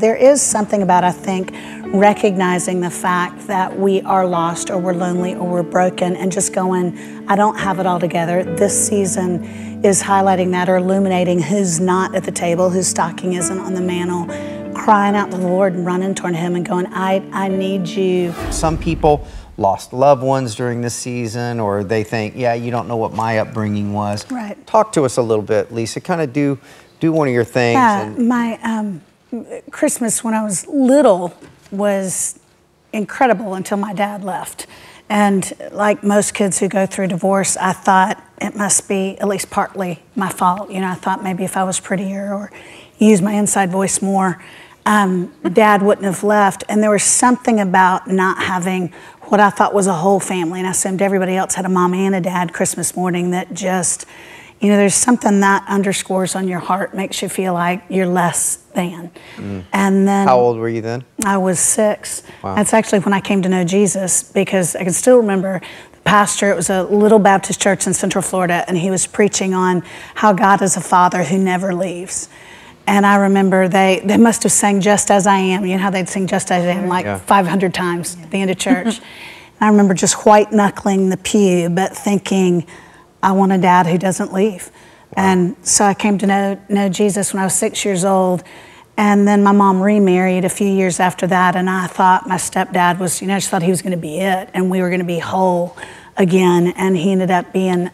There is something about, I think, recognizing the fact that we are lost or we're lonely or we're broken and just going, I don't have it all together. This season is highlighting that or illuminating who's not at the table, whose stocking isn't on the mantle, crying out to the Lord and running toward Him and going, I need you. Some people lost loved ones during this season, or they think, yeah, you don't know what my upbringing was. Right. Talk to us a little bit, Lisa. Kind of do one of your things. Yeah, my Christmas when I was little was incredible until my dad left. And like most kids who go through divorce, I thought it must be at least partly my fault. You know, I thought maybe if I was prettier or used my inside voice more, Dad wouldn't have left. And there was something about not having what I thought was a whole family, and I assumed everybody else had a mom and a dad Christmas morning, that just, you know, there's something that underscores on your heart, makes you feel like you're less than. And then... How old were you then? I was 6. Wow. That's actually when I came to know Jesus, because I can still remember the pastor. It was a little Baptist church in Central Florida, and he was preaching on how God is a father who never leaves. And I remember they must have sang Just As I Am. You know how they'd sing Just As I Am like 500 times at the end of church. And I remember just white knuckling the pew, but thinking, I want a dad who doesn't leave. Wow. And so I came to know Jesus when I was 6 years old. And then my mom remarried a few years after that. And I thought my stepdad was, you know, I just thought he was going to be it. And we were going to be whole again. And he ended up being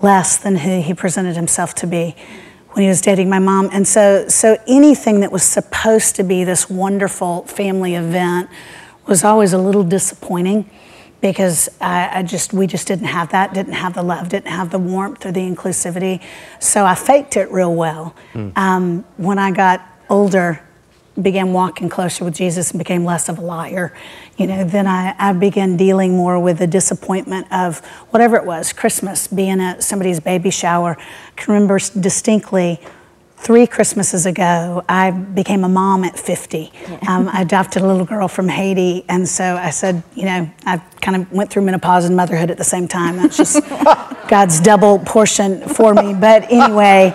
less than who he presented himself to be when he was dating my mom. And so anything that was supposed to be this wonderful family event was always a little disappointing, because we just didn't have that, didn't have the love, didn't have the warmth or the inclusivity. So I faked it real well. When I got older, began walking closer with Jesus and became less of a liar, you know, then I began dealing more with the disappointment of whatever it was, Christmas, being at somebody's baby shower. I can remember distinctly 3 Christmases ago, I became a mom at 50. I adopted a little girl from Haiti, and so I said, you know, I kind of went through menopause and motherhood at the same time. That's just God's double portion for me. But anyway,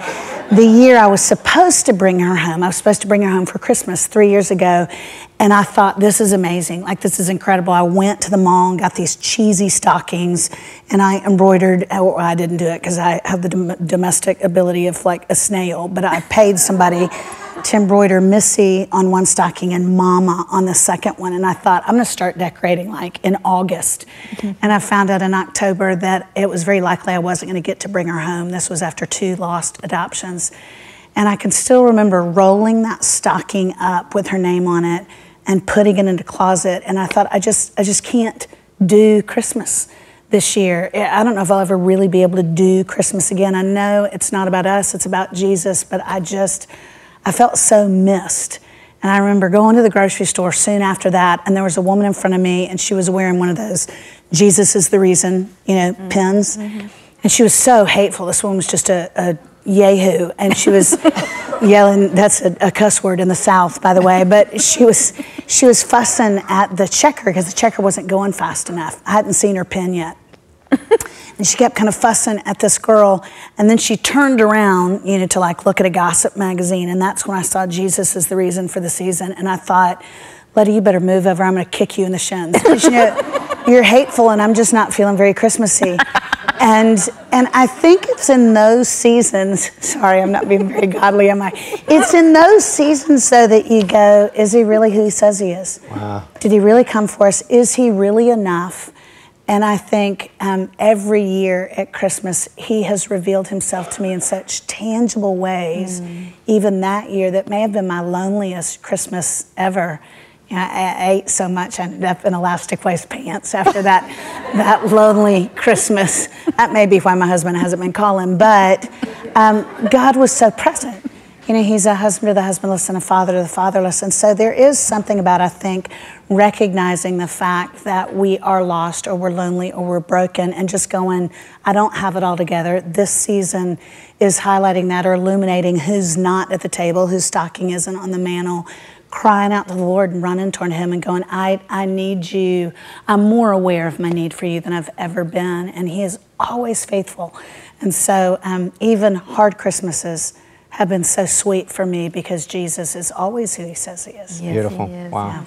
the year I was supposed to bring her home, I was supposed to bring her home for Christmas 3 years ago, and I thought, this is amazing, like this is incredible. I went to the mall and got these cheesy stockings, and I embroidered, well, I didn't do it because I have the domestic ability of like a snail, but I paid somebody to embroider Missy on one stocking and Mama on the second one. And I thought, I'm gonna start decorating like in August. And I found out in October that it was very likely I wasn't gonna get to bring her home. This was after 2 lost adoptions. And I can still remember rolling that stocking up with her name on it and putting it in the closet. And I thought, I just can't do Christmas this year. I don't know if I'll ever really be able to do Christmas again. I know it's not about us, it's about Jesus, but I felt so missed. And I remember going to the grocery store soon after that, and there was a woman in front of me, and she was wearing one of those Jesus is the reason, you know, pins. And she was so hateful. This woman was just a yahoo, and she was yelling, that's a cuss word in the South, by the way, but she was fussing at the checker because the checker wasn't going fast enough. I hadn't seen her pin yet. And she kept kind of fussing at this girl, and then she turned around, you know, to like look at a gossip magazine, and that's when I saw Jesus is the reason for the season. And I thought, Letty, you better move over. I'm going to kick you in the shins, because you know you're hateful, and I'm just not feeling very Christmassy. And I think it's in those seasons. Sorry, I'm not being very godly, am I? It's in those seasons, though, that you go, is he really who he says he is? Wow. Did he really come for us? Is he really enough? And I think every year at Christmas, he has revealed himself to me in such tangible ways, even that year that may have been my loneliest Christmas ever. You know, I ate so much, I ended up in elastic waist pants after that lonely Christmas. That may be why my husband hasn't been calling, but God was so present. You know, he's a husband to the husbandless and a father to the fatherless. And so there is something about, I think, recognizing the fact that we are lost or we're lonely or we're broken and just going, I don't have it all together. This season is highlighting that or illuminating who's not at the table, whose stocking isn't on the mantle, crying out to the Lord and running toward him and going, I need you. I'm more aware of my need for you than I've ever been. And he is always faithful. And so even hard Christmases have been so sweet for me because Jesus is always who he says he is. Yes, Beautiful. he is. Wow. Yeah.